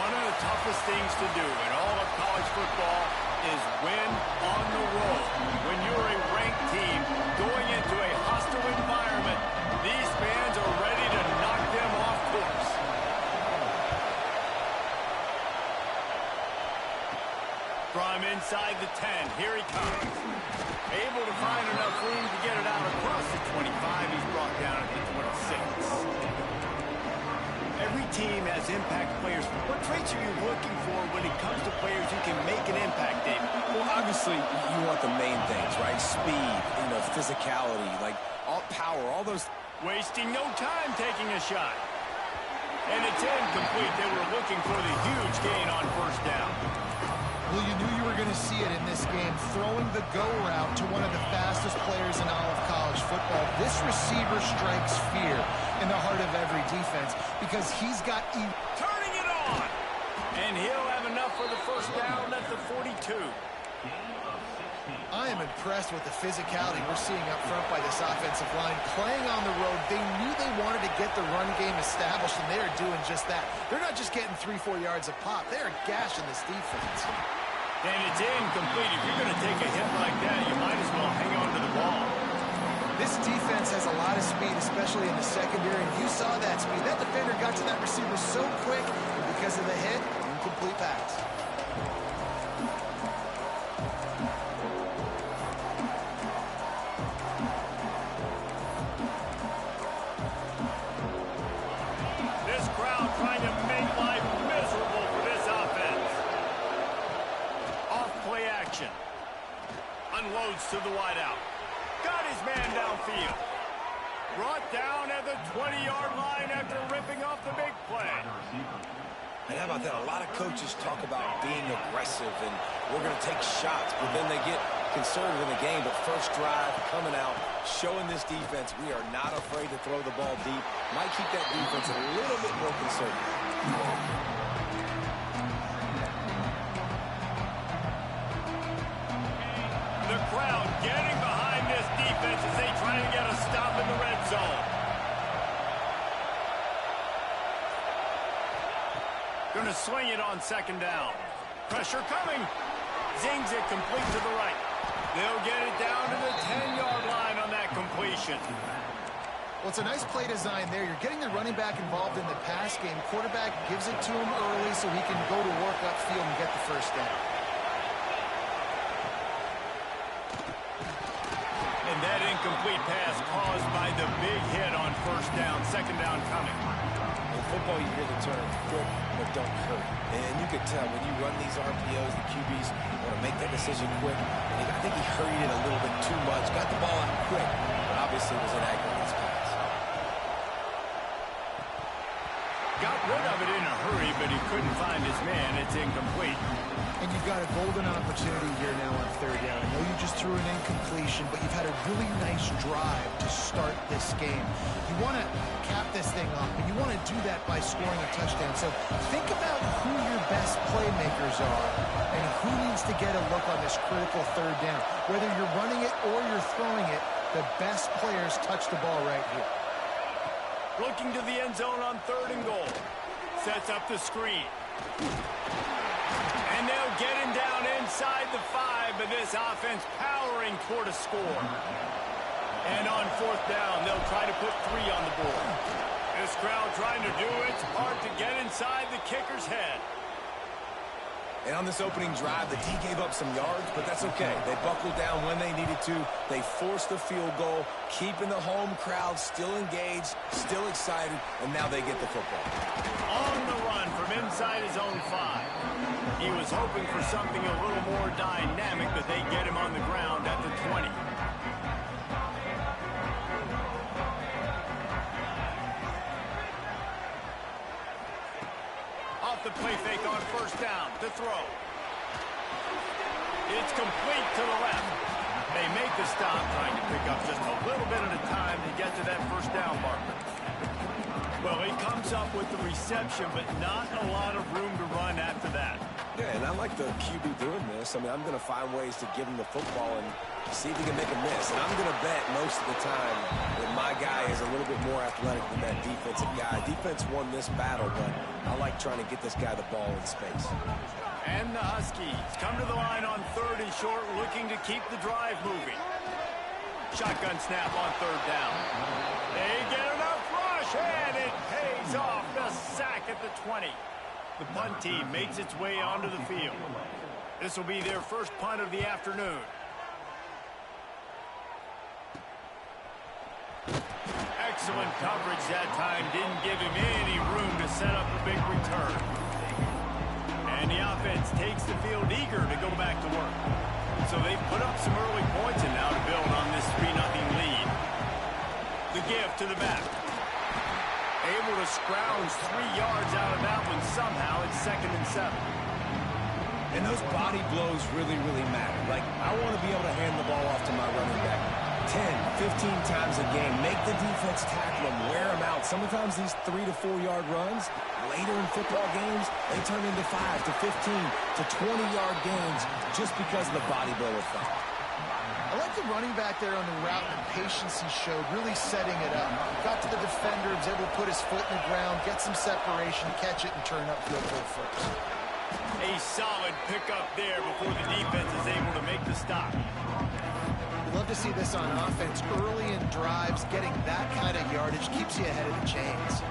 One of the toughest things to do in all of college football is win on the road. When you're a ranked team going into a hostile environment, these fans are ready to knock them off course. From inside the 10, here he comes. Able to find enough room to get it out across the 25. He's brought down at the 26. Every team has impact players. What traits are you looking for when it comes to players who can make an impact, David? Well, obviously, you want the main things, right? Speed, physicality, like all power, all those. Wasting no time taking a shot. And it's incomplete. They were looking for the huge gain on first down. Well, you knew you were going to see it in this game, throwing the go route to one of the fastest players in all of college football. This receiver strikes fear in the heart of every defense because he's got... Turning it on! And he'll have enough for the first down at the 42. I am impressed with the physicality we're seeing up front by this offensive line. Playing on the road, they knew they wanted to get the run game established, and they are doing just that. They're not just getting 3-4 yards a pop. They are gashing this defense. And it's incomplete. If you're going to take a hit like that, you might as well hang on to the ball. This defense has a lot of speed, especially in the secondary, and you saw that speed. That defender got to that receiver so quick, and because of the hit, incomplete pass. This crowd trying to make life miserable for this offense. Off play action. Unloads to the wideout. Got his man downfield. Brought down at the 20-yard line after ripping off the big play. And how about that? A lot of coaches talk about being aggressive and we're going to take shots, but then they get conservative in the game. But first drive, coming out, showing this defense we are not afraid to throw the ball deep. Might keep that defense a little bit more conservative. The crowd getting behind this defense as they try to get a stop in the red zone. Going to swing it on second down. Pressure coming. Zings it complete to the right. They'll get it down to the 10-yard line on that completion. Well, it's a nice play design there. You're getting the running back involved in the pass game. Quarterback gives it to him early so he can go to work upfield and get the first down. And that incomplete pass caused by the big hit on first down. Second down coming. In football, you hear the term quick but don't hurt. And you could tell when you run these RPOs, the QBs want to make that decision quick. And I think he hurried it a little bit too much. Got the ball out quick, but obviously was inaccurate in his pass. Got rid of it in a hurry, but he couldn't find his man. It's incomplete. And you've got a golden opportunity here now on third down. I know you just threw an incompletion, but you've had a really nice drive to start this game. You want to cap this thing off, but you want to do that by scoring a touchdown. So think about who your best playmakers are and who needs to get a look on this critical third down. Whether you're running it or you're throwing it, the best players touch the ball right here. Looking to the end zone on third and goal. Sets up the screen. And they'll get him down inside the 5, but this offense powering toward a score. And on fourth down, they'll try to put 3 on the board. This crowd trying to do its part to get inside the kicker's head. And on this opening drive, the D gave up some yards, but that's okay. They buckled down when they needed to. They forced the field goal, keeping the home crowd still engaged, still excited, and now they get the football. On the run from inside his own 5. He was hoping for something a little more dynamic, but they get him on the ground at the 20. Off the play fake on first down to throw. It's complete to the left. They make the stop, trying to pick up just a little bit at a time to get to that first down marker. Well, he comes up with the reception, but not a lot of room to run after that. Yeah, and I like the QB doing this. I mean, I'm going to find ways to give him the football and see if he can make a miss. And I'm going to bet most of the time that my guy is a little bit more athletic than that defensive guy. Defense won this battle, but I like trying to get this guy the ball in space. And the Huskies come to the line on 3rd and short, looking to keep the drive moving. Shotgun snap on 3rd down. They get enough rush, and it pays off. The sack at the 20. The punt team makes its way onto the field. This will be their first punt of the afternoon. Excellent coverage that time. Didn't give him any room to set up a big return. And the offense takes the field eager to go back to work. So they've put up some early points and now to build on this 3-0 lead. The give to the back. Able to scrounge 3 yards out of that one somehow. It's 2nd and 7. And those body blows really, really matter. Like, I want to be able to hand the ball off to my running back 10, 15 times a game. Make the defense tackle them, wear them out. Sometimes these 3 to 4 yard runs, later in football games, they turn into 5 to 15 to 20-yard gains just because of the body blow effect. I like the running back there on the route and the patience he showed, really setting it up. Got to the defender, was able to put his foot in the ground, get some separation, catch it, and turn upfield for first. A solid pickup there before the defense is able to make the stop. Love to see this on offense. Early in drives, getting that kind of yardage keeps you ahead of the chains.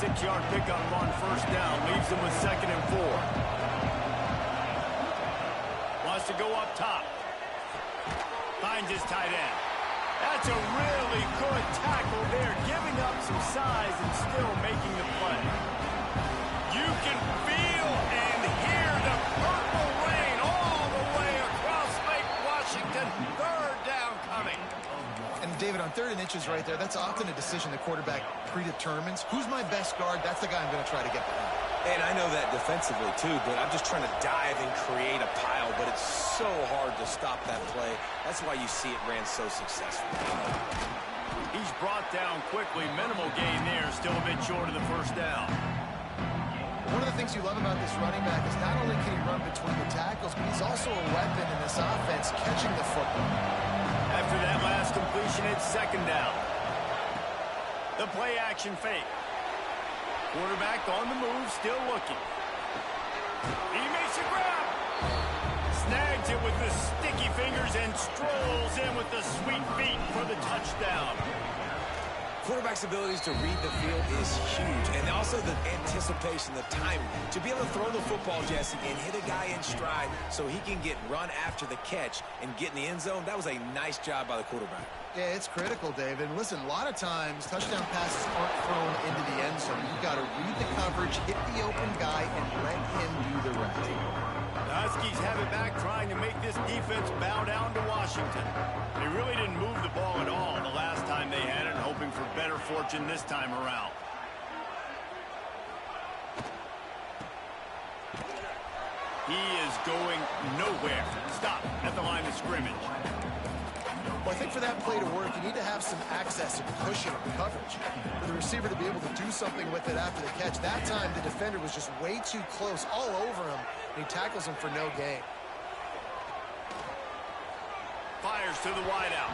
6-yard pickup on 1st down, leaves them with 2nd and 4. Wants to go up top. Finds his tight end. That's a really good tackle there, giving up some size and still making the play. You can feel and hear the purple rain all the way across Lake Washington. 3rd down coming. And David, on 3rd and inches right there, that's often a decision the quarterback predetermines. Who's my best guard? That's the guy I'm going to try to get behind. And I know that defensively, too, but I'm just trying to dive and create a pile, but it's so hard to stop that play. That's why you see it ran so successfully. He's brought down quickly. Minimal gain there, still a bit short of the 1st down. One of the things you love about this running back is not only can he run between the tackles, but he's also a weapon in this offense, catching the football. After that last completion, it's 2nd down. The play action fake. Quarterback on the move, still looking. He makes a grab. Snags it with the sticky fingers and strolls in with the sweet feet for the touchdown. Quarterback's abilities to read the field is huge, and also the anticipation, the timing. To be able to throw the football, Jesse, and hit a guy in stride so he can get run after the catch and get in the end zone, that was a nice job by the quarterback. Yeah, it's critical, David. And listen, a lot of times, touchdown passes aren't thrown into the end zone. You've got to read the coverage, hit the open guy, and let him do the rest. The Huskies have it back, trying to make this defense bow down to Washington. They really didn't move the ball at all the last time they had it, hoping for better fortune this time around. He is going nowhere. Stop at the line of scrimmage. Well, I think for that play to work, you need to have some access and cushion and coverage. For the receiver to be able to do something with it after the catch. That time, the defender was just way too close, all over him, and he tackles him for no gain. Fires to the wideout.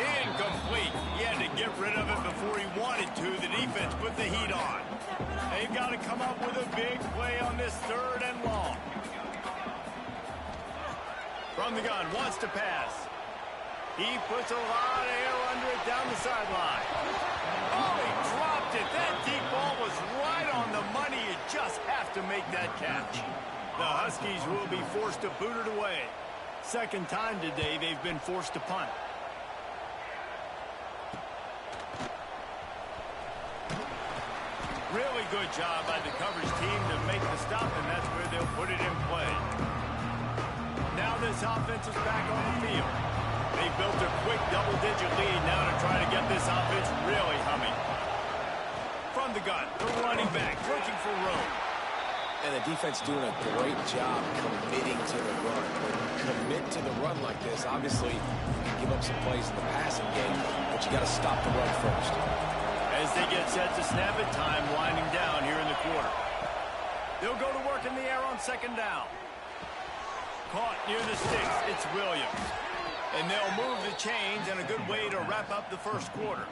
Incomplete. He had to get rid of it before he wanted to. The defense put the heat on. They've got to come up with a big play on this 3rd and long. From the gun, wants to pass. He puts a lot of air under it down the sideline. Oh, he dropped it. That deep ball was right on the money. You just have to make that catch. The Huskies will be forced to boot it away. 2nd time today they've been forced to punt. Really good job by the coverage team to make the stop, and that's where they'll put it in play. Now this offense is back on the field. They built a quick double-digit lead now to try to get this offense really humming. From the gun, the running back looking for room. And the defense doing a great job committing to the run. When you commit to the run like this, obviously you can give up some plays in the passing game, but you got to stop the run first. As they get set to snap it, time winding down here in the quarter. They'll go to work in the air on second down. Caught near the sticks. It's Williams. And they'll move the chains, and a good way to wrap up the first quarter.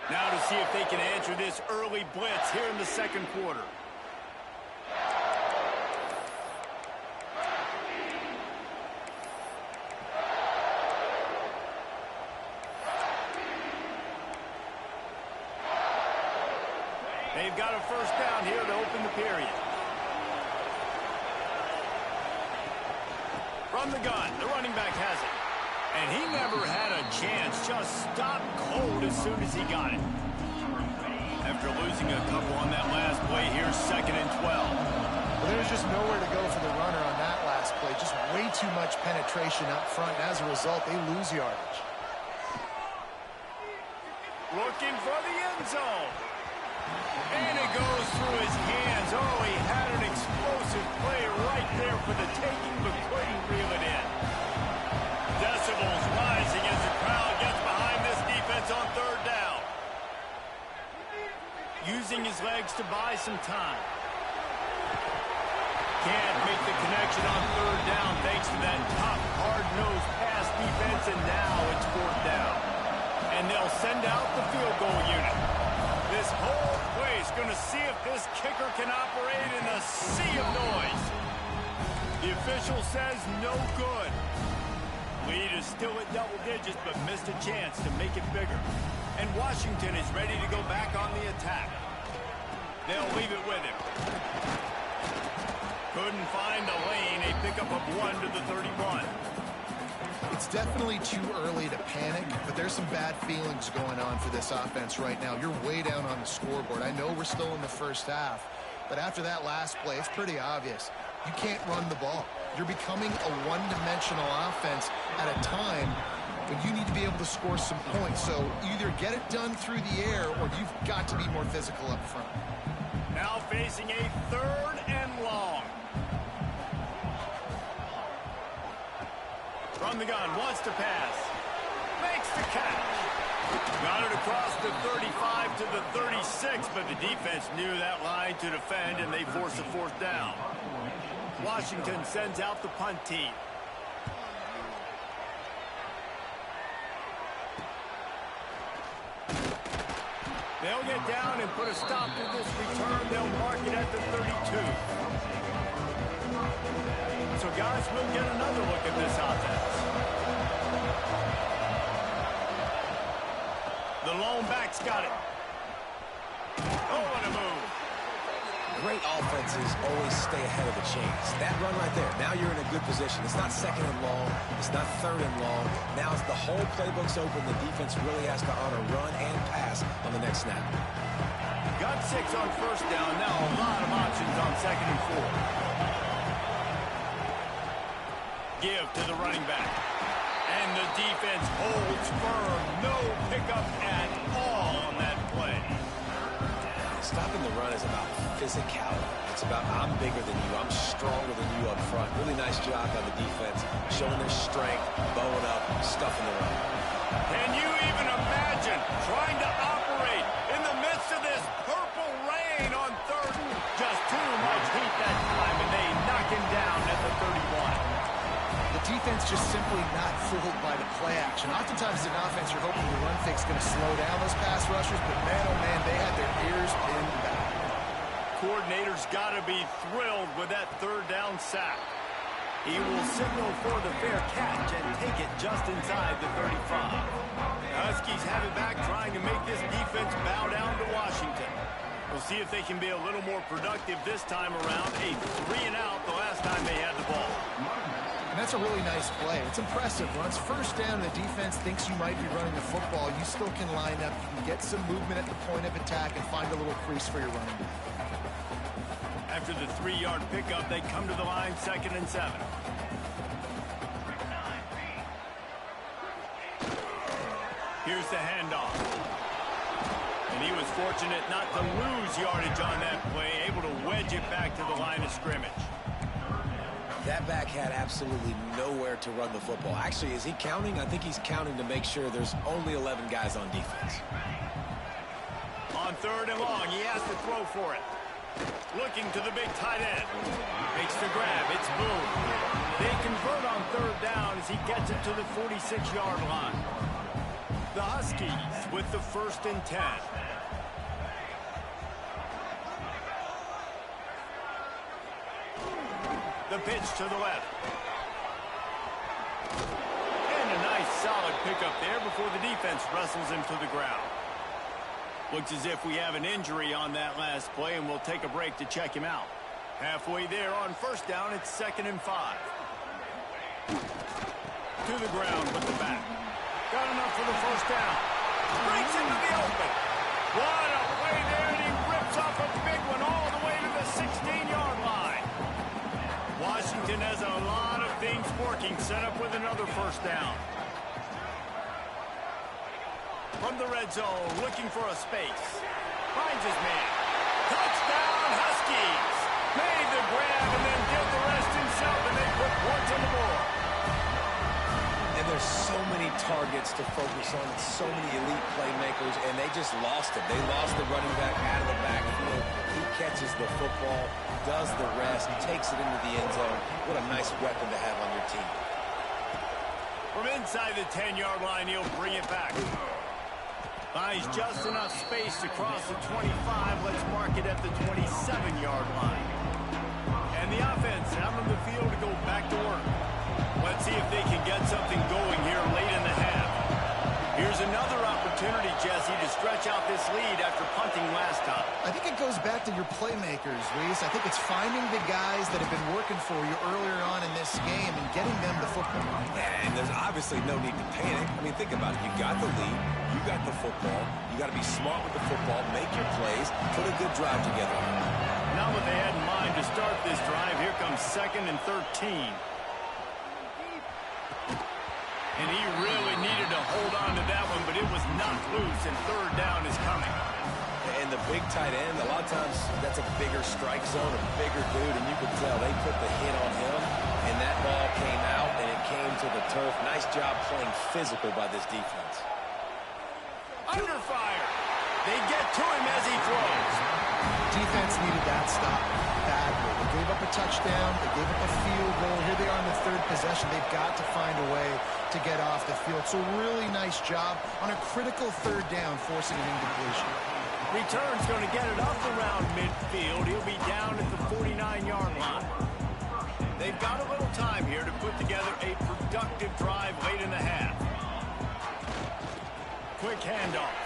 Now to see if they can answer this early blitz here in the second quarter. They've got a first down here to open the period. From the gun, the running back has it. And he never had a chance, just stopped cold as soon as he got it. After losing a couple on that last play, here's 2nd and 12. Well, there's just nowhere to go for the runner on that last play. Just way too much penetration up front. As a result, they lose yardage. Looking for the end zone. And it goes through his hands. Oh, he had an explosive play right there for the taking, but couldn't reel it in. Decibels rising as the crowd gets behind this defense on third down. Using his legs to buy some time. Can't make the connection on third down thanks to that top hard-nosed pass defense, and now it's fourth down. And they'll send out the field goal unit. This whole place going to see if this kicker can operate in a sea of noise. The official says no good. Lead is still at double digits, but missed a chance to make it bigger. And Washington is ready to go back on the attack. They'll leave it with him. Couldn't find a lane. A pickup of 1 to the 31. It's definitely too early to panic, but there's some bad feelings going on for this offense right now. You're way down on the scoreboard. I know we're still in the first half, but after that last play, it's pretty obvious. You can't run the ball. You're becoming a one-dimensional offense at a time when you need to be able to score some points. So either get it done through the air or you've got to be more physical up front. Now facing a 3rd and long. From the gun, wants to pass. Makes the catch. Got it across the 35 to the 36, but the defense knew that line to defend, and they force a fourth down. Washington sends out the punt team. They'll get down and put a stop to this return. They'll mark it at the 32. So, guys, we'll get another look at this offense. The lone back's got it. Oh, what a move. Great offenses always stay ahead of the chains. That run right there, now you're in a good position. It's not 2nd and long. It's not 3rd and long. Now it's the whole playbook's open. The defense really has to honor run and pass on the next snap. Got 6 on first down. Now a lot of options on 2nd and 4. Give to the running back. And the defense holds firm. No pickup at all on that play. Stopping the run is about physicality. It's about I'm bigger than you. I'm stronger than you up front. Really nice job by the defense, showing their strength, bowing up, stuffing the run. Can you even imagine trying to operate in the midst of this purple rain on 3rd? Just too much heat that time, and they knock him down at the 31. The defense just simply not fooled by the play action. Oftentimes in offense, you're hoping the run fake's going to slow down those pass rushers, but man, oh man, they had their ears pinned back. Coordinator's got to be thrilled with that 3rd down sack. He will signal for the fair catch and take it just inside the 35. The Huskies have it back, trying to make this defense bow down to Washington. We'll see if they can be a little more productive this time around. A 3-and-out the last time they had the ball. And that's a really nice play. It's impressive. Once first down, the defense thinks you might be running the football. You still can line up. You can get some movement at the point of attack and find a little crease for your running back. After the 3-yard pickup, they come to the line 2nd and 7. Here's the handoff. And he was fortunate not to lose yardage on that play, able to wedge it back to the line of scrimmage. That back had absolutely nowhere to run the football. Actually, is he counting? I think he's counting to make sure there's only 11 guys on defense. On 3rd and long, he has to throw for it. Looking to the big tight end. Makes the grab. It's Boone. They convert on 3rd down as he gets it to the 46-yard line. The Huskies with the 1st and 10. The pitch to the left. And a nice solid pickup there before the defense wrestles him to the ground. Looks as if we have an injury on that last play, and we'll take a break to check him out. Halfway there on 1st down, it's 2nd and 5. To the ground with the back. Got enough for the 1st down. Breaks into the open. What a play there, and he rips off a big one all the way to the 16-yard line. Washington has a lot of things working, set up with another 1st down. From the red zone, looking for a space. Finds his man. Touchdown, Huskies! Made the grab and then did the rest himself, and they put points on the board. And there's so many targets to focus on, and so many elite playmakers, and they just lost him. They lost the running back out of the backfield. He catches the football, does the rest, takes it into the end zone. What a nice weapon to have on your team. From inside the 10-yard line, he'll bring it back. Buys just enough space to cross the 25. Let's mark it at the 27-yard line. And the offense out on the field to go back to work. Let's see if they can get something going here late in the half. Here's another opportunity, Jesse, to stretch out this lead after punting last time. I think it goes back to your playmakers, Reese. I think it's finding the guys that have been working for you earlier on in this game and getting them the football. And there's obviously no need to panic. I mean, think about it. You got the lead. You got the football. You got to be smart with the football, make your plays, put a good drive together. Not what they had in mind to start this drive. Here comes 2nd and 13. And he really needed to hold on to that one, but it was knocked loose, and 3rd down is coming. And the big tight end, a lot of times that's a bigger strike zone, a bigger dude, and you could tell they put the hit on him, and that ball came out, and it came to the turf. Nice job playing physical by this defense. Under fire. They get to him as he throws. Defense needed that stop badly. They gave up a touchdown. They gave up a field goal. Here they are in the 3rd possession. They've got to find a way to get off the field. So really nice job on a critical 3rd down, forcing an incompletion. Return's going to get it up around midfield. He'll be down at the 49-yard line. They've got a little time here to put together a productive drive late in the half. Quick handoff.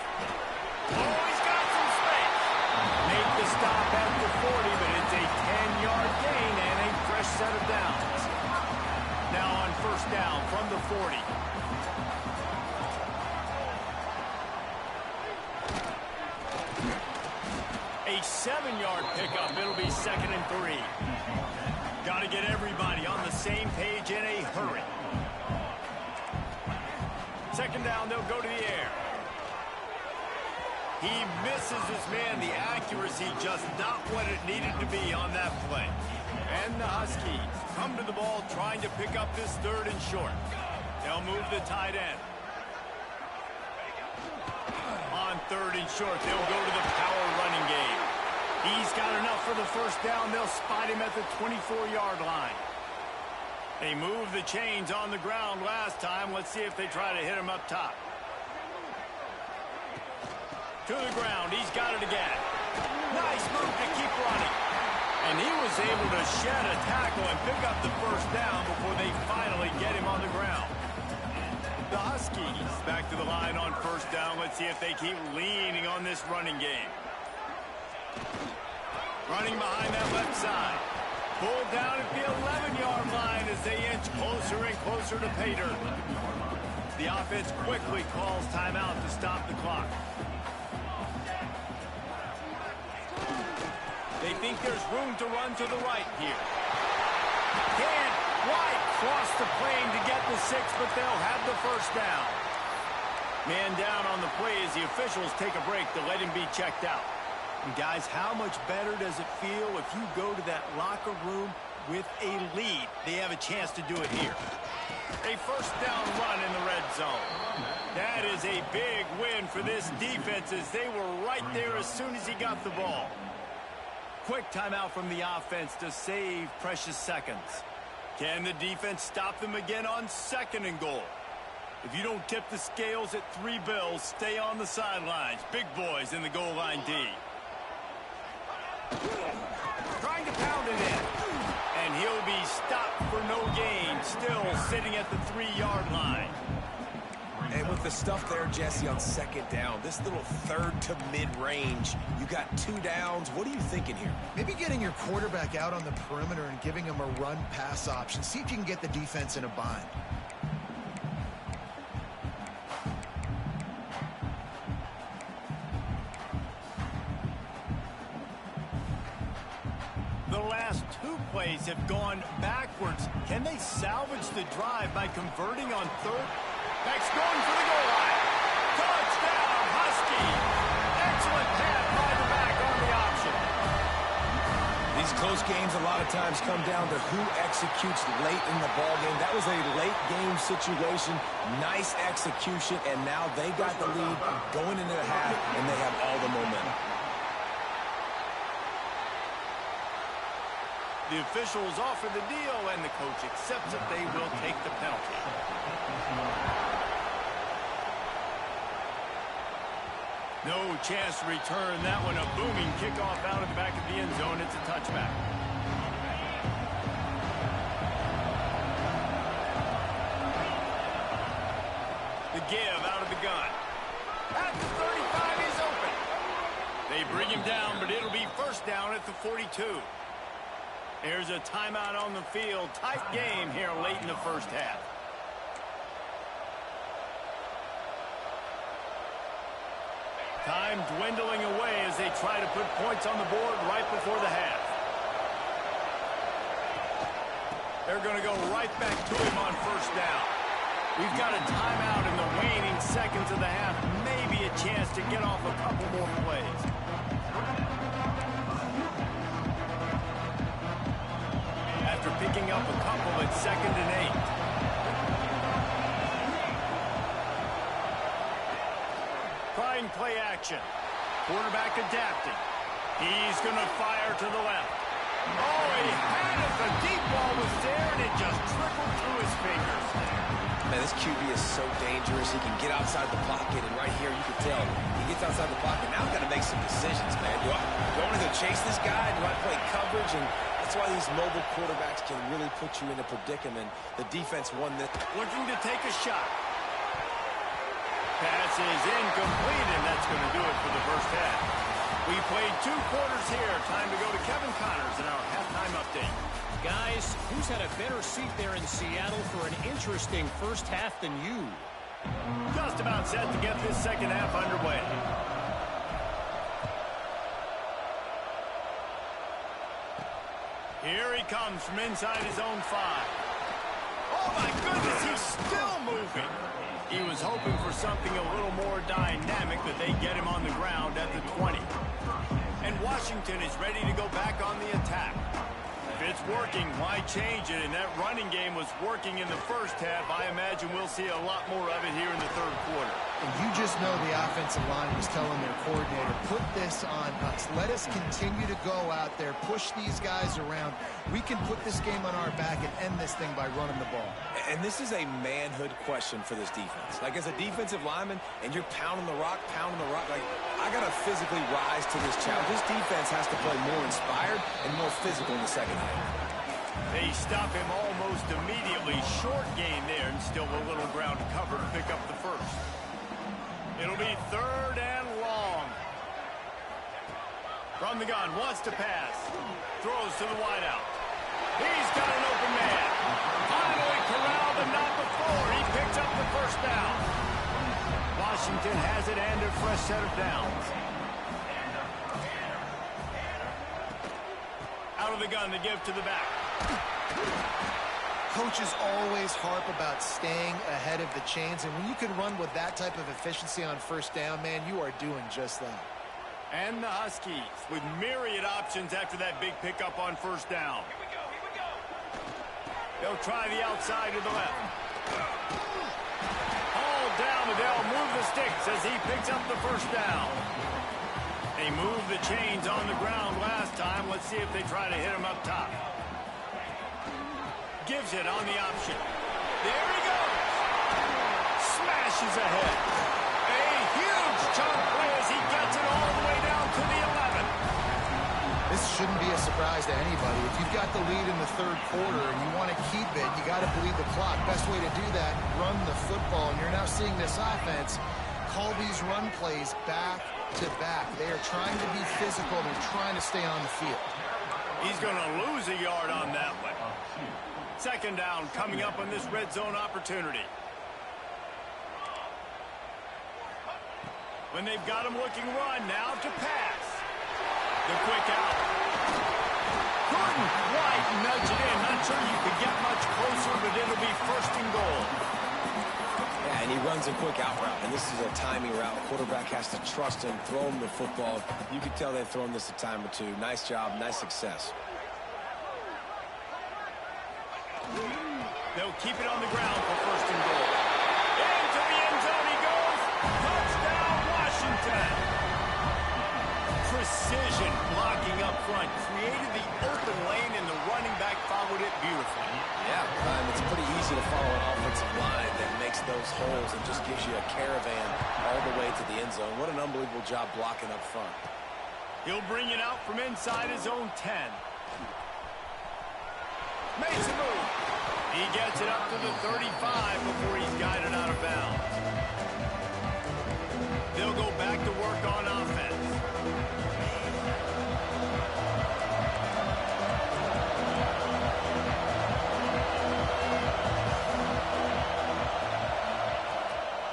Oh, he's got some space. Make the stop at the 40, but it's a 10-yard gain and a fresh set of downs. Now on 1st down from the 40. A 7-yard pickup. It'll be 2nd and 3. Got to get everybody on the same page in a hurry. 2nd down, they'll go to the air. He misses his man. The accuracy just not what it needed to be on that play. And the Huskies come to the ball trying to pick up this 3rd and short. They'll move the tight end. On 3rd and short, they'll go to the power running game. He's got enough for the 1st down. They'll spot him at the 24-yard line. They moved the chains on the ground last time. Let's see if they try to hit him up top. To the ground. He's got it again. Nice move to keep running. And he was able to shed a tackle and pick up the 1st down before they finally get him on the ground. The Huskies back to the line on 1st down. Let's see if they keep leaning on this running game. Running behind that left side. Pulled down at the 11-yard line as they inch closer and closer to pay dirt. The offense quickly calls timeout to stop the clock. They think there's room to run to the right here. Can't quite cross the plane to get the 6, but they'll have the 1st down. Man down on the play as the officials take a break to let him be checked out. And guys, how much better does it feel if you go to that locker room with a lead? They have a chance to do it here. A first down run in the red zone. That is a big win for this defense as they were right there as soon as he got the ball. Quick timeout from the offense to save precious seconds. Can the defense stop them again on 2nd and goal? If you don't tip the scales at 3 bills, stay on the sidelines. Big boys in the goal line D. Trying to pound it in. And he'll be stopped for no gain, still sitting at the 3-yard line. And with the stuff there, Jesse, on 2nd down, this little 3rd to mid-range, you got 2 downs. What are you thinking here? Maybe getting your quarterback out on the perimeter and giving him a run-pass option. See if you can get the defense in a bind. The last 2 plays have gone backwards. Can they salvage the drive by converting on 3rd? That's going for the goal line. Touchdown, Husky. Excellent pass by the back on the option. These close games a lot of times come down to who executes late in the ball game. That was a late game situation. Nice execution, and now they got the lead going into the half, and they have all the momentum. The officials offer the deal, and the coach accepts that they will take the penalty. No chance to return that one. A booming kickoff out of the back of the end zone. It's a touchback. The give out of the gun. At the 35, he's open. They bring him down, but it'll be first down at the 42. There's a timeout on the field. Tight game here late in the first half. Time dwindling away as they try to put points on the board right before the half. They're going to go right back to him on first down. We've got a timeout in the waning seconds of the half. Maybe a chance to get off a couple more plays. After picking up a couple at 2nd and 8. Trying play action. Quarterback adapting. He's going to fire to the left. Oh, he had it. The deep ball was there, and it just trickled through his fingers. Man, this QB is so dangerous. He can get outside the pocket, and right here you can tell he gets outside the pocket. Now I've got to make some decisions, man. Do I want to go chase this guy? Do I play coverage? And that's why these mobile quarterbacks can really put you in a predicament. The defense won that. Looking to take a shot. Pass is incomplete, and that's going to do it for the first half. We played 2 quarters here. Time to go to Kevin Connors in our halftime update. Guys, who's had a better seat there in Seattle for an interesting first half than you? Just about set to get this second half underway. Here he comes from inside his own 5. Oh, my goodness, he's still moving. He was hoping for something a little more dynamic, but they get him on the ground at the 20. And Washington is ready to go back on the attack. If it's working, why change it? And that running game was working in the first half. I imagine we'll see a lot more of it here in the 3rd quarter. And you just know the offensive line was telling their coordinator, put this on us. Let us continue to go out there, push these guys around. We can put this game on our back and end this thing by running the ball. And this is a manhood question for this defense. Like, as a defensive lineman, and you're pounding the rock, like, I got to physically rise to this challenge. This defense has to play more inspired and more physical in the second half. They stop him almost immediately. Short gain there, and still a little ground to cover to pick up the first. It'll be 3rd and long. From the gun, wants to pass. Throws to the wideout. He's got an open man. Finally corralled, but not before. He picks up the first down. Washington has it and a fresh set of downs. Out of the gun, the give to the back. Coaches always harp about staying ahead of the chains, and when you can run with that type of efficiency on first down, man, you are doing just that. And the Huskies with myriad options after that big pickup on first down. They'll try the outside to the left. Hauled down, and they'll move the sticks as he picks up the first down. They moved the chains on the ground last time. Let's see if they try to hit him up top. Gives it on the option. There he goes. Smashes ahead. A huge chunk play as he gets it all the way down to the 11. This shouldn't be a surprise to anybody. If you've got the lead in the third quarter and you want to keep it, you got to bleed the clock. Best way to do that, run the football. And you're now seeing this offense call these run plays back to back. They are trying to be physical. They're trying to stay on the field. He's going to lose a yard on that one. Second down coming up on this red zone opportunity. When they've got him looking run, now to pass. The quick out. Couldn't quite nudge it in. Not sure you could get much closer, but it'll be first and goal. Yeah, and he runs a quick out route, and this is a timing route. The quarterback has to trust him, throw him the football. You can tell they've thrown this a time or two. Nice job, nice success. They'll keep it on the ground for first and goal. Into the end zone he goes. Touchdown, Washington. Precision blocking up front. Created the open lane, and the running back followed it beautifully. Yeah, it's pretty easy to follow an offensive line that makes those holes and just gives you a caravan all the way to the end zone. What an unbelievable job blocking up front. He'll bring it out from inside his own 10. Makes a move. He gets it up to the 35 before he's guided out of bounds. They'll go back to work on offense.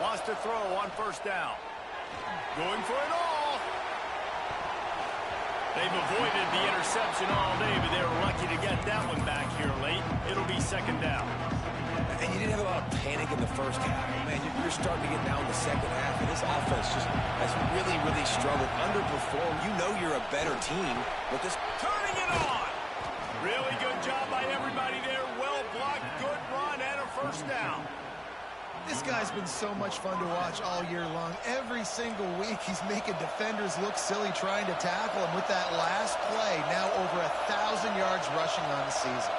Wants to throw on first down. Going for it all. They've avoided the interception all day, but they were lucky to get that one back here late. It'll be second down. And you didn't have a lot of panic in the first half. Man, you're starting to get down in the second half, and this offense just has really, really struggled, underperformed. You know you're a better team, but this... Turning it on! Really good job by everybody there. Well blocked, good run, and a first down. This guy's been so much fun to watch all year long. Every single week, he's making defenders look silly trying to tackle him with that last play. Now over 1,000 yards rushing on the season.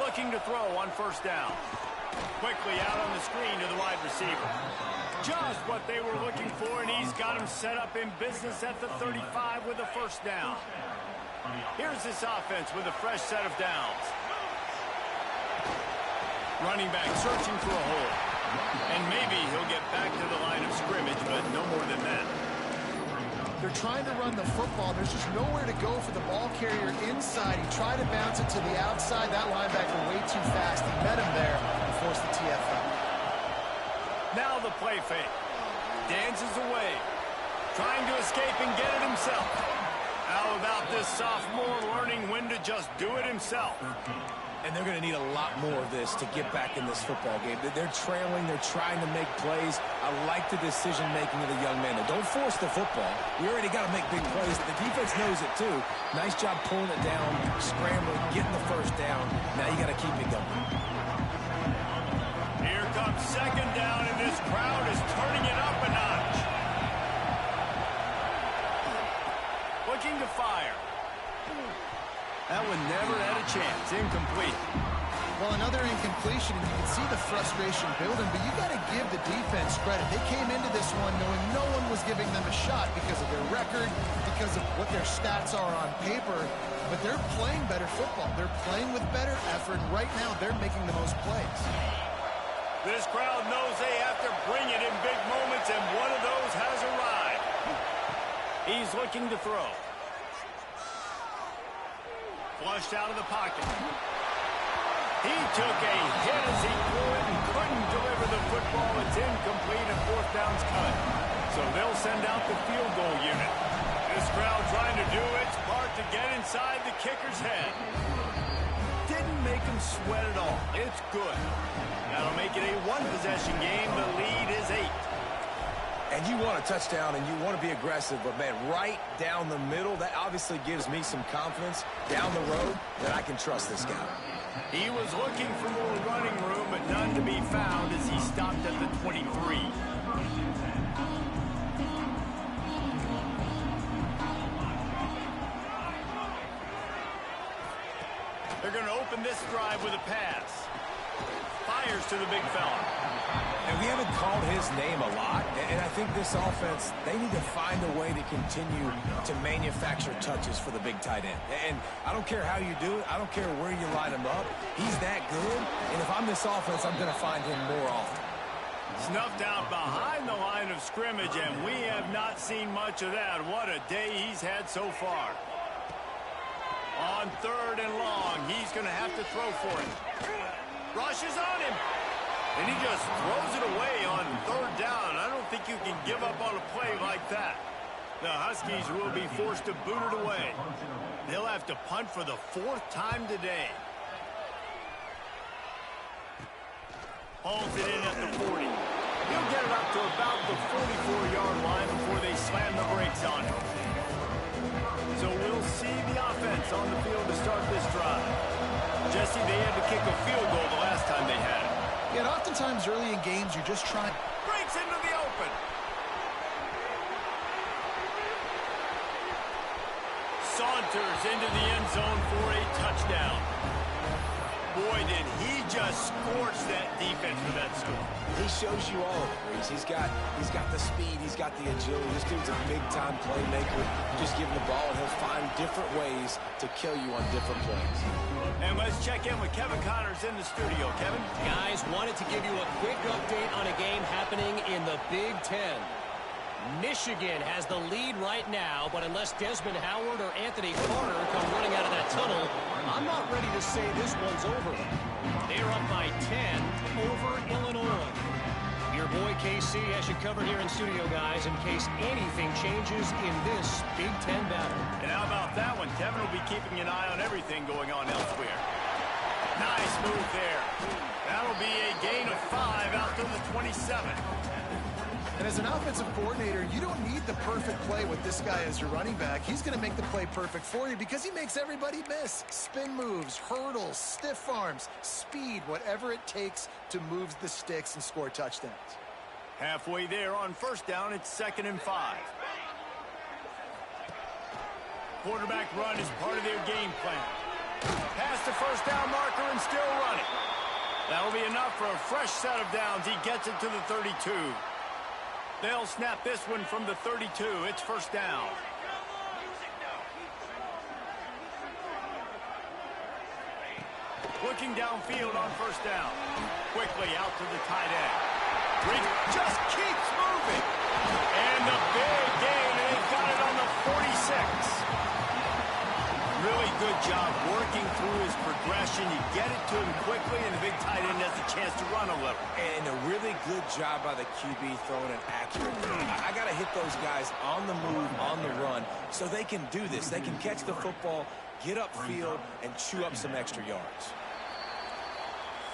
Looking to throw on first down. Quickly out on the screen to the wide receiver. Just what they were looking for, and he's got him set up in business at the 35 with a first down. Here's this offense with a fresh set of downs. Running back searching for a hole. And maybe he'll get back to the line of scrimmage, but no more than that. They're trying to run the football. There's just nowhere to go for the ball carrier inside. He tried to bounce it to the outside. That linebacker way too fast. He met him there and forced the TFL. Now the play fake. Dances away. Trying to escape and get it himself. How about this sophomore learning when to just do it himself? And they're going to need a lot more of this to get back in this football game. They're trailing. They're trying to make plays. I like the decision-making of the young man. Now, don't force the football. We already got to make big plays. The defense knows it, too. Nice job pulling it down, scrambling, getting the first down. Now you got to keep it going. Here comes second down, and this crowd is turning it up a notch. Looking to fire. That one never had a chance. Incomplete. Well, another incompletion, and you can see the frustration building, but you got to give the defense credit. They came into this one knowing no one was giving them a shot because of their record, because of what their stats are on paper, but they're playing better football. They're playing with better effort. Right now, they're making the most plays. This crowd knows they have to bring it in big moments, and one of those has arrived. He's looking to throw. Flushed out of the pocket. He took a hit as he threw it and couldn't deliver the football. It's incomplete and fourth down's cut. So they'll send out the field goal unit. This crowd trying to do its part to get inside the kicker's head. Didn't make him sweat at all. It's good. That'll make it a one-possession game. The lead is 8. And you want a touchdown and you want to be aggressive, but, man, right down the middle, that obviously gives me some confidence down the road that I can trust this guy. He was looking for more running room, but none to be found as he stopped at the 23. They're going to open this drive with a pass. Fires to the big fella. And we haven't called his name a lot, and I think this offense, they need to find a way to continue to manufacture touches for the big tight end. And I don't care how you do it. I don't care where you line him up. He's that good, and if I'm this offense, I'm going to find him more often. Snuffed out behind the line of scrimmage, and we have not seen much of that. What a day he's had so far. On 3rd and long, he's going to have to throw for it. Rushes on him. And he just throws it away on 3rd down. I don't think you can give up on a play like that. The Huskies will be forced to boot it away. They'll have to punt for the 4th time today. Hauls it in at the 40. He'll get it up to about the 44-yard line before they slam the brakes on him. So we'll see the offense on the field to start this drive. Jesse, they had to kick a field goal the last time they had it. Yeah, and oftentimes early in games, you're just trying. Breaks into the open. Saunters into the end zone for a touchdown. Boy, did he just scorch that defense for that score. He shows you all of it, Reese. He's got the speed, he's got the agility. This dude's a big-time playmaker. Just give him the ball, and he'll find different ways to kill you on different plays. And let's check in with Kevin Connors in the studio. Kevin? Guys, wanted to give you a quick update on a game happening in the Big Ten. Michigan has the lead right now, but unless Desmond Howard or Anthony Carter come running out of that tunnel, I'm not ready to say this one's over. They're up by 10 over Illinois. Your boy KC has you covered here in studio, guys, in case anything changes in this Big Ten battle. And how about that one? Kevin will be keeping an eye on everything going on elsewhere. Nice move there. That'll be a gain of 5 out to the 27. And as an offensive coordinator, you don't need the perfect play with this guy as your running back. He's going to make the play perfect for you because he makes everybody miss. Spin moves, hurdles, stiff arms, speed, whatever it takes to move the sticks and score touchdowns. Halfway there on 1st down, it's 2nd and 5. Quarterback run is part of their game plan. Past the 1st down marker and still running. That'll be enough for a fresh set of downs. He gets it to the 32. They'll snap this one from the 32. It's 1st down. Looking downfield on 1st down. Quickly out to the tight end. Reed just keeps moving. And the big gain, and they've got it on the 46. Really good job working through his progression. You get it to him quickly, and the big tight end has a chance to run a little. And a really good job by the QB throwing an accurate throw. I got to hit those guys on the move, on the run, so they can do this. They can catch the football, get upfield, and chew up some extra yards.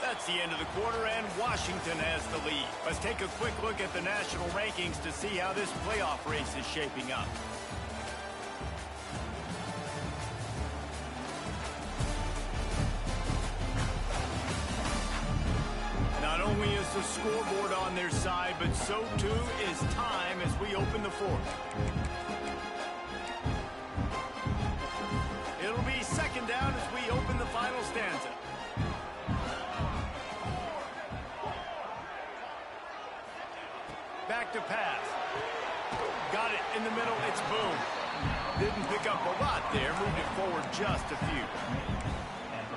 That's the end of the quarter, and Washington has the lead. Let's take a quick look at the national rankings to see how this playoff race is shaping up. Not only is the scoreboard on their side, but so too is time as we open the 4th. It'll be 2nd down as we open the final stanza. Back to pass. Got it in the middle. It's Boone. Didn't pick up a lot there. Moved it forward just a few.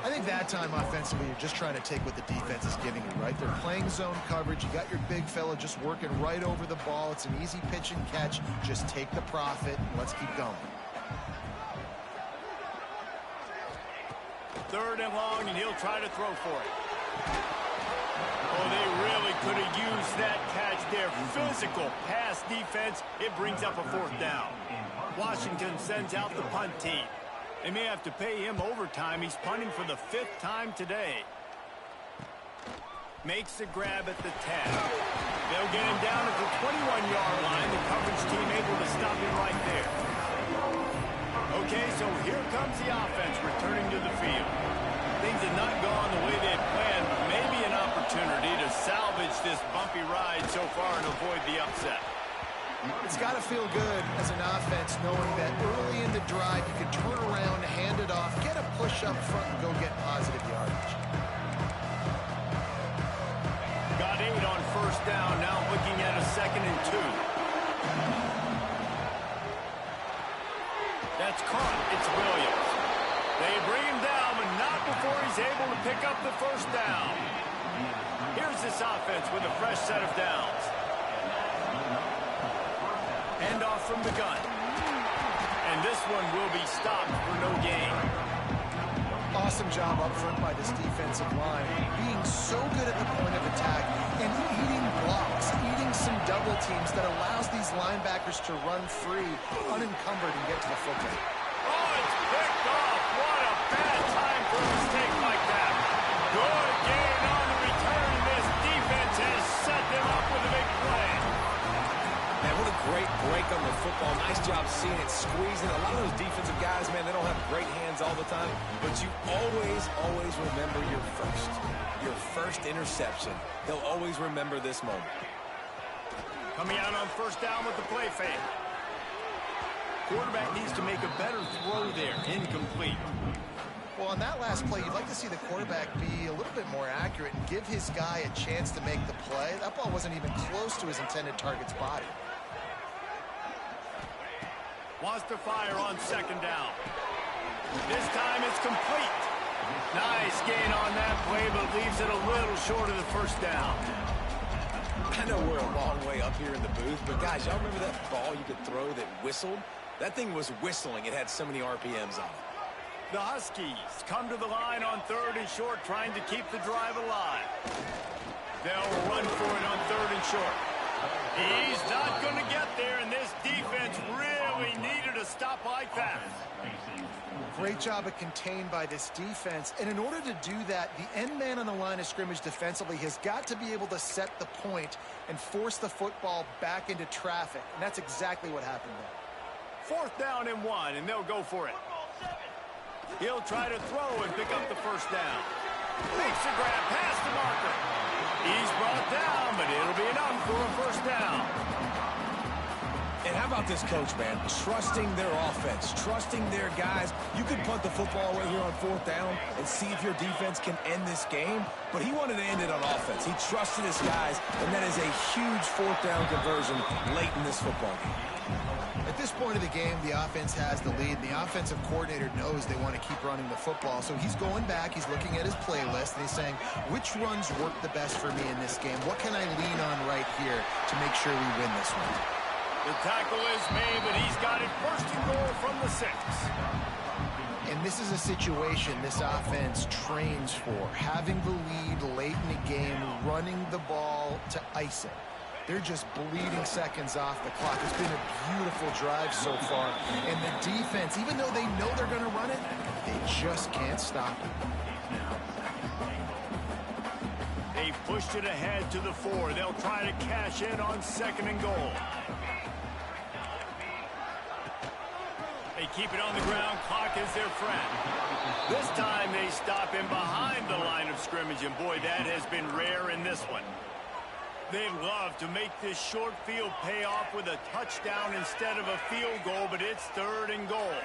I think that time offensively, you're just trying to take what the defense is giving you, right? They're playing zone coverage. You got your big fella just working right over the ball. It's an easy pitch and catch. Just take the profit and let's keep going. 3rd and long, and he'll try to throw for it. Oh, they really could have used that catch there. Physical pass defense. It brings up a 4th down. Washington sends out the punt team. They may have to pay him overtime. He's punting for the 5th time today. Makes the grab at the 10. They'll get him down at the 21-yard line. The coverage team able to stop him right there. Okay, so here comes the offense returning to the field. Things have not gone the way they had planned, but maybe an opportunity to salvage this bumpy ride so far and avoid the upset. It's got to feel good as an offense knowing that early in the drive you can turn around, hand it off, get a push up front, and go get positive yardage. Got 8 on first down, now looking at a 2nd and 2. That's caught. It's Williams. They bring him down, but not before he's able to pick up the first down. Here's this offense with a fresh set of downs. Hand off from the gun. And this one will be stopped for no gain. Awesome job up front by this defensive line, being so good at the point of attack and eating blocks, eating some double teams that allows these linebackers to run free, unencumbered, and get to the football. Oh, it's picked off. What a bad time for a mistake like that. Good gain on the return. This defense has set them up with a big play. Man, what a great break on the football. Nice job seeing it, squeezing. A lot of those defensive guys, man, they don't have great hands all the time, but you always remember your first interception. They'll always remember this moment. Coming out on first down with the play fake. Quarterback needs to make a better throw there. Incomplete. Well, on that last play, you'd like to see the quarterback be a little bit more accurate and give his guy a chance to make the play. That ball wasn't even close to his intended target's body. Wants to fire on 2nd down. This time it's complete. Nice gain on that play, but leaves it a little short of the first down. I know we're a long way up here in the booth, but guys, y'all remember that ball you could throw that whistled? That thing was whistling. It had so many RPMs on it. The Huskies come to the line on 3rd and short, trying to keep the drive alive. They'll run for it on 3rd and short. He's not going to get there, and this defense really needed a stop like that. Great job of contained by this defense. And in order to do that, the end man on the line of scrimmage defensively has got to be able to set the point and force the football back into traffic. And that's exactly what happened there. 4th down and 1, and they'll go for it. He'll try to throw and pick up the first down. Makes a grab past the marker. He's brought down, but it'll be enough for a first down. And how about this coach, man? Trusting their offense, trusting their guys. You could punt the football away here on 4th down and see if your defense can end this game, but he wanted to end it on offense. He trusted his guys, and that is a huge 4th down conversion late in this football game. At this point of the game, the offense has the lead. The offensive coordinator knows they want to keep running the football. So he's going back, he's looking at his playlist, and he's saying, which runs work the best for me in this game? What can I lean on right here to make sure we win this one? The tackle is made, but he's got it 1st and goal from the 6. And this is a situation this offense trains for. Having the lead late in the game, running the ball to ice it. They're just bleeding seconds off the clock. It's been a beautiful drive so far. And the defense, even though they know they're going to run it, they just can't stop it. They've pushed it ahead to the 4. They'll try to cash in on 2nd and goal. They keep it on the ground. Clock is their friend. This time they stop him behind the line of scrimmage, and boy, that has been rare in this one. They'd love to make this short field pay off with a touchdown instead of a field goal, but it's 3rd and goal.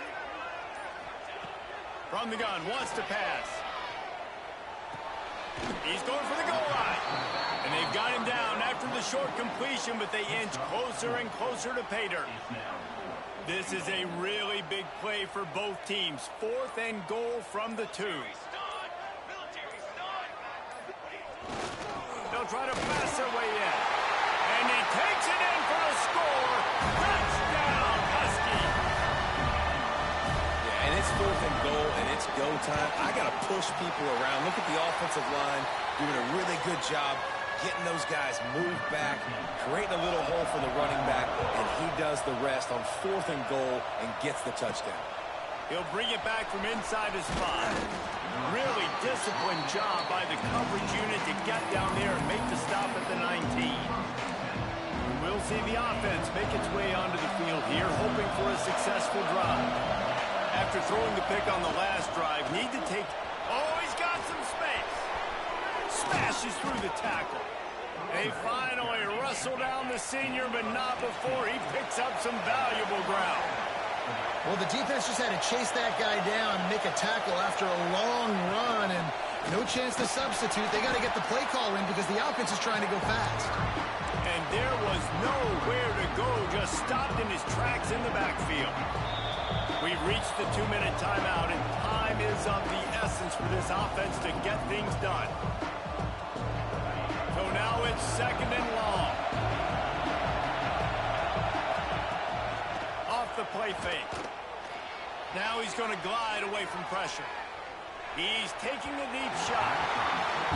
From the gun, wants to pass. He's going for the goal line. And they've got him down after the short completion, but they inch closer and closer to pay dirt. This is a really big play for both teams. 4th and goal from the 2. They'll try to pass their way in. And he takes it in for a score. Touchdown, Husky. Yeah, and it's 4th and goal, and it's go time. I got to push people around. Look at the offensive line doing a really good job getting those guys moved back, creating a little hole for the running back, and he does the rest on 4th and goal and gets the touchdown. He'll bring it back from inside his 5. Really disciplined job by the coverage unit to get down there and make the stop at the 19. We'll see the offense make its way onto the field here, hoping for a successful drive. After throwing the pick on the last drive, need to take... Oh, he's got some space. Smashes through the tackle. They finally wrestle down the senior, but not before he picks up some valuable ground. Well, the defense just had to chase that guy down, make a tackle after a long run, and no chance to substitute. They got to get the play call in because the offense is trying to go fast. And there was nowhere to go, just stopped in his tracks in the backfield. We've reached the 2-minute timeout, and time is of the essence for this offense to get things done. So now it's 2nd and long. Off the play fake. Now he's going to glide away from pressure. He's taking a deep shot.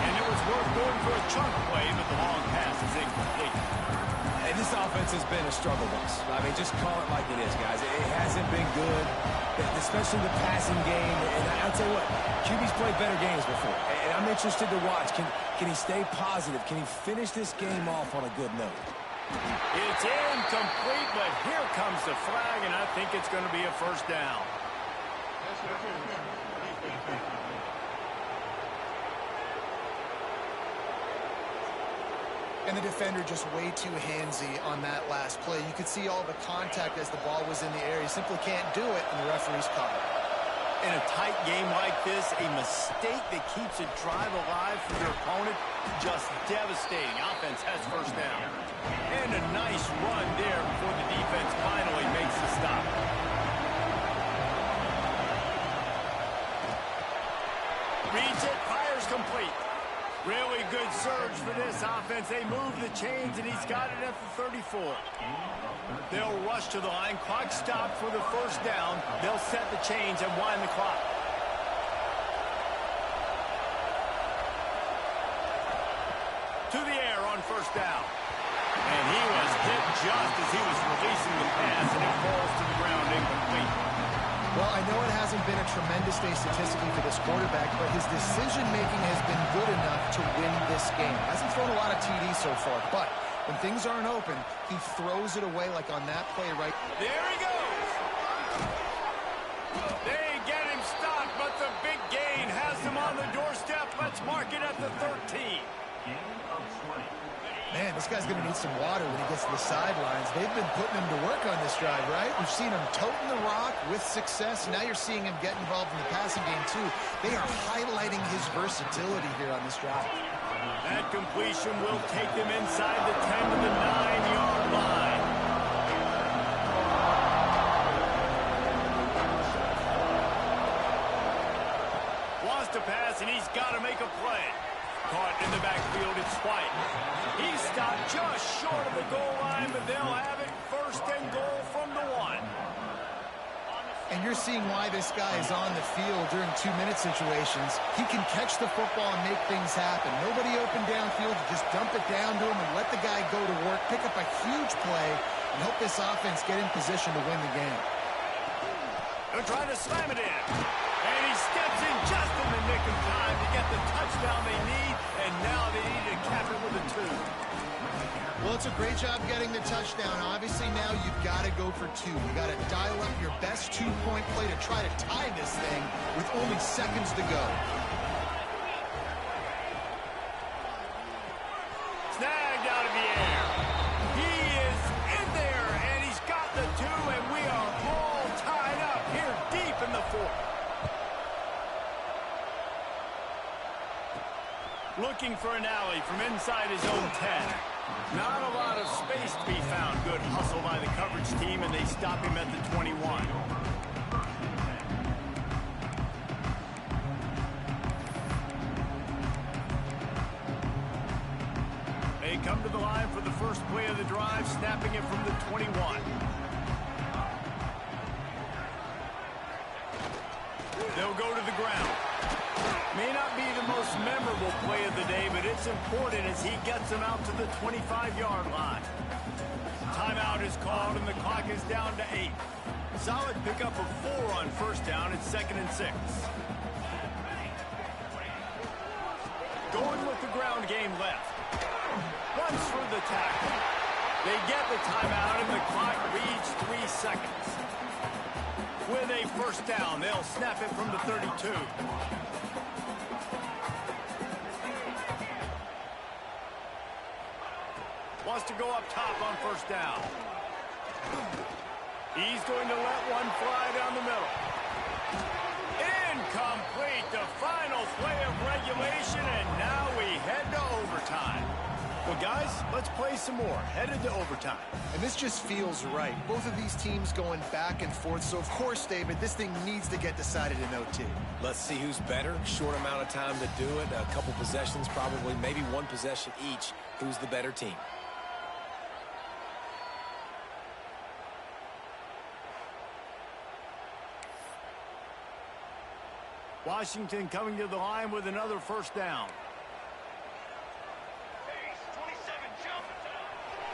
And it was worth going for a chunk play, but the long pass is incomplete. And this offense has been a struggle bus. I mean, just call it like it is, guys. It hasn't been good, especially the passing game. And I'll tell you what, QB's played better games before. And I'm interested to watch. Can he stay positive? Can he finish this game off on a good note? It's incomplete, but here comes the flag, and I think it's going to be a first down. And the defender just way too handsy on that last play. You could see all the contact as the ball was in the air. He simply can't do it, and the referee's caught it. In a tight game like this, a mistake that keeps a drive alive for your opponent, just devastating. Offense has first down. And a nice run there before the defense finally makes the stop. Reads it, fires complete. Really good surge for this offense. They move the chains, and he's got it at the 34. They'll rush to the line. Clock stopped for the first down. They'll set the chains and wind the clock. To the air on first down. And he was hit just as he was releasing the pass, and it falls to the ground incomplete. Well, I know it hasn't been a tremendous day statistically for this quarterback, but his decision-making has been good enough to win this game. Hasn't thrown a lot of TDs so far, but when things aren't open, he throws it away like on that play right. There he goes. They get him stopped, but the big gain has him on the doorstep. Let's mark it at the 13. Man, this guy's going to need some water when he gets to the sidelines. They've been putting him to work on this drive, right? We've seen him toting the rock with success. Now you're seeing him get involved in the passing game, too. They are highlighting his versatility here on this drive. That completion will take them inside the 10 to the 9-yard line. Wants to pass, and he's got to make a play. Caught in the backfield, it's White. He's stopped just short of the goal line, but they'll have it 1st and goal from the 1. And you're seeing why this guy is on the field during 2-minute situations. He can catch the football and make things happen. Nobody open downfield. You just dump it down to him and let the guy go to work, pick up a huge play, and help this offense get in position to win the game. They're trying to slam it in. And he steps in just in the nick of time to get the touchdown they need, and now they need to cap it with a 2. Well, it's a great job getting the touchdown. Obviously, now you've got to go for 2. You got to dial up your best 2-point play to try to tie this thing with only seconds to go. Snagged out of the air. He is in there, and he's got the 2, and we are all tied up here deep in the 4th. Looking for an alley from inside his own 10. Not a lot of space to be found. Good hustle by the coverage team, and they stop him at the 21. They come to the line for the first play of the drive, snapping it from the 21. They'll go to the ground. May not be the most most memorable play of the day, but it's important as he gets them out to the 25-yard line. Timeout is called, and the clock is down to 8. Solid pickup of 4 on first down. It's 2nd and 6. Going with the ground game left. Runs through the tackle. They get the timeout, and the clock reads 3 seconds. With a first down, they'll snap it from the 32. Wants to go up top on first down. He's going to let one fly down the middle. Incomplete, the final play of regulation, and now we head to overtime. Well, guys, let's play some more. Headed to overtime. And this just feels right. Both of these teams going back and forth. So, of course, David, this thing needs to get decided in OT. Let's see who's better. Short amount of time to do it. A couple possessions, probably maybe one possession each. Who's the better team? Washington coming to the line with another first down.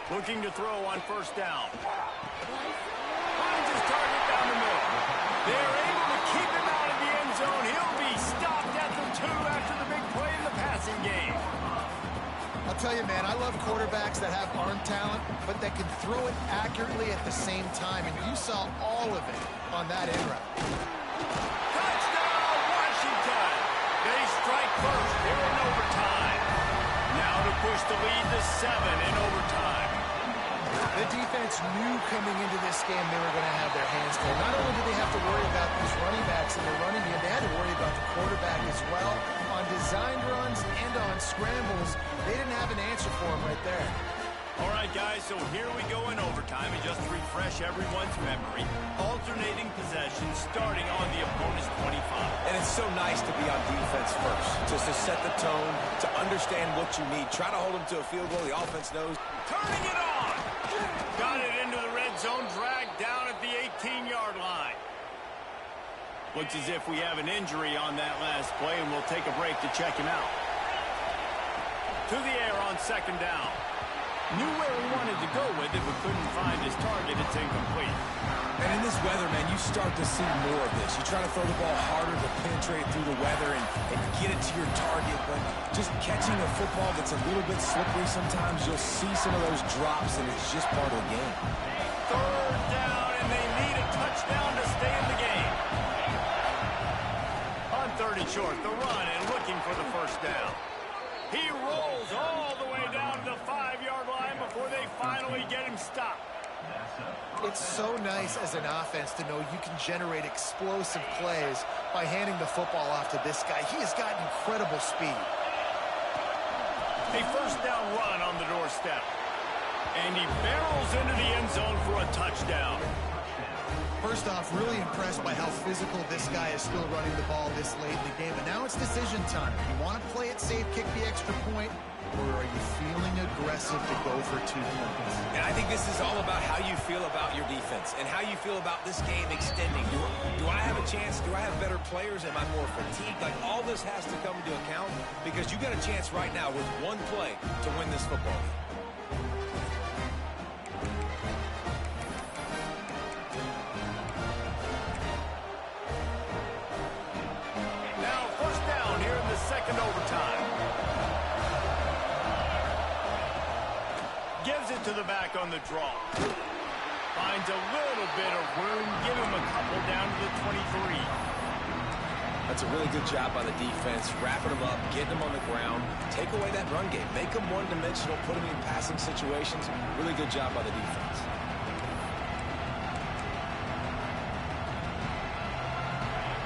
Looking to throw on first down. Finds his target down the middle. They're able to keep him out of the end zone. He'll be stopped at the 2 after the big play in the passing game. I'll tell you, man, I love quarterbacks that have arm talent, but that can throw it accurately at the same time. And you saw all of it on that end route. Touchdown, Washington! They strike first here in overtime. Now to push the lead to 7 in overtime. The defense knew coming into this game they were going to have their hands full. Not only did they have to worry about these running backs in the running game, they had to worry about the quarterback as well. On designed runs and on scrambles, they didn't have an answer for him right there. All right, guys, so here we go in overtime. And just to refresh everyone's memory, alternating possession starting on the opponent's 25. And it's so nice to be on defense first, just to set the tone, to understand what you need. Try to hold them to a field goal. The offense knows. Turning it on. Got it into the red zone, dragged down at the 18-yard line. Looks as if we have an injury on that last play, and we'll take a break to check him out. To the air on second down. Knew where he wanted to go with it, but couldn't find his target. It's incomplete. And in this weather, man, you start to see more of this. You try to throw the ball harder to penetrate through the weather and get it to your target, but just catching a football that's a little bit slippery sometimes, you'll see some of those drops, and it's just part of the game. Third down, and they need a touchdown to stay in the game. On 3rd and short, the run and looking for the first down. He rolls all the way down to the 5-yard line before they finally get him stopped. It's so nice as an offense to know you can generate explosive plays by handing the football off to this guy. He has got incredible speed. A first down run on the doorstep. And he barrels into the end zone for a touchdown. First off, really impressed by how physical this guy is still running the ball this late in the game. But now it's decision time. You want to play it safe, kick the extra point, or are you feeling aggressive to go for 2 points? And I think this is all about how you feel about your defense and how you feel about this game extending. Do I have a chance? Do I have better players? Am I more fatigued? Like, all this has to come into account because you got a chance right now with one play to win this football game. Second overtime. Gives it to the back on the draw. Finds a little bit of room. Give him a couple down to the 23. That's a really good job by the defense, wrapping them up, getting them on the ground, take away that run game, make them one-dimensional, put them in passing situations. Really good job by the defense.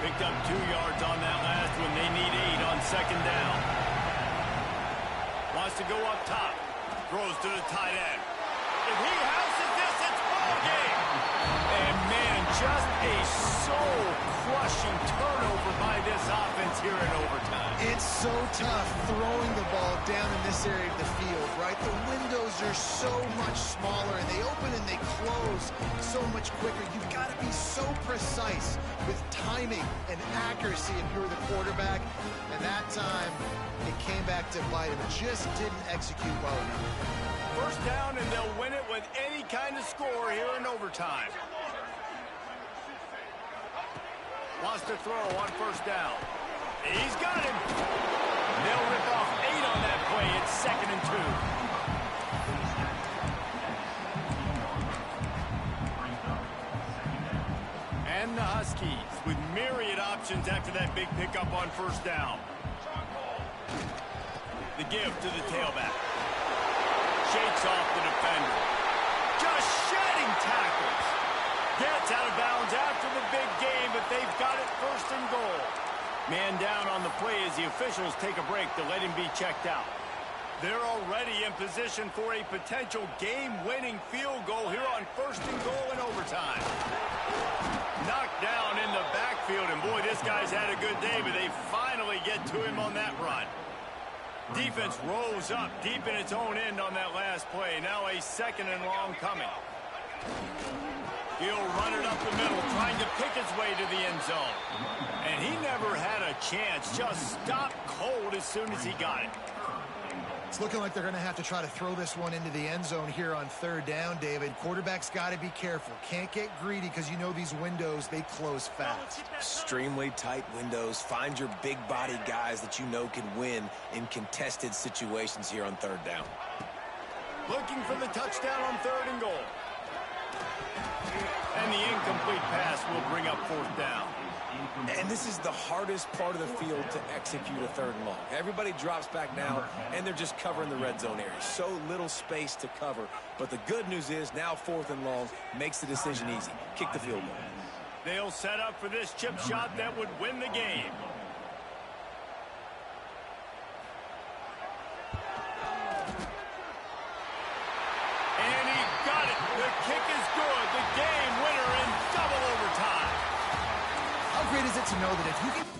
Picked up 2 yards on that last one. They need 8 on second down. Wants to go up top. Throws to the tight end. If he houses this, it's ball game. And, man, just a soul-crushing turnover by this offense here in overtime. It's so tough throwing the ball down in this area of the field, right? The windows are so much smaller, and they open and they close so much quicker. You've got to be so precise with timing and accuracy if you're the quarterback. And that time, back to bite him. Just didn't execute well enough. First down, and they'll win it with any kind of score here in overtime. Wants to throw on first down. He's got him. They'll rip off 8 on that play. It's 2nd and 2. And the Huskies with myriad options after that big pickup on first down. The give to the tailback. Shakes off the defender. Just shedding tackles. Gets out of bounds after the big game, but they've got it 1st and goal. Man down on the play as the officials take a break to let him be checked out. They're already in position for a potential game-winning field goal here on 1st and goal in overtime. Knocked down in the backfield, and boy, this guy's had a good day, but they finally get to him on that run. Defense rolls up deep in its own end on that last play. Now a 2nd and long coming. He'll run it up the middle, trying to pick his way to the end zone. And he never had a chance. Just stopped cold as soon as he got it. It's looking like they're going to have to try to throw this one into the end zone here on 3rd down, David. Quarterback's got to be careful. Can't get greedy because you know these windows, they close fast. Extremely tight windows. Find your big body guys that you know can win in contested situations here on 3rd down. Looking for the touchdown on 3rd and goal. And the incomplete pass will bring up 4th down. And this is the hardest part of the field to execute a 3rd and long. Everybody drops back now, and they're just covering the red zone area. So little space to cover. But the good news is now 4th and long makes the decision easy. Kick the field goal. They'll set up for this chip shot that would win the game. And he got it. The kick is good. The game winner in double overtime. How great is it to know that if you can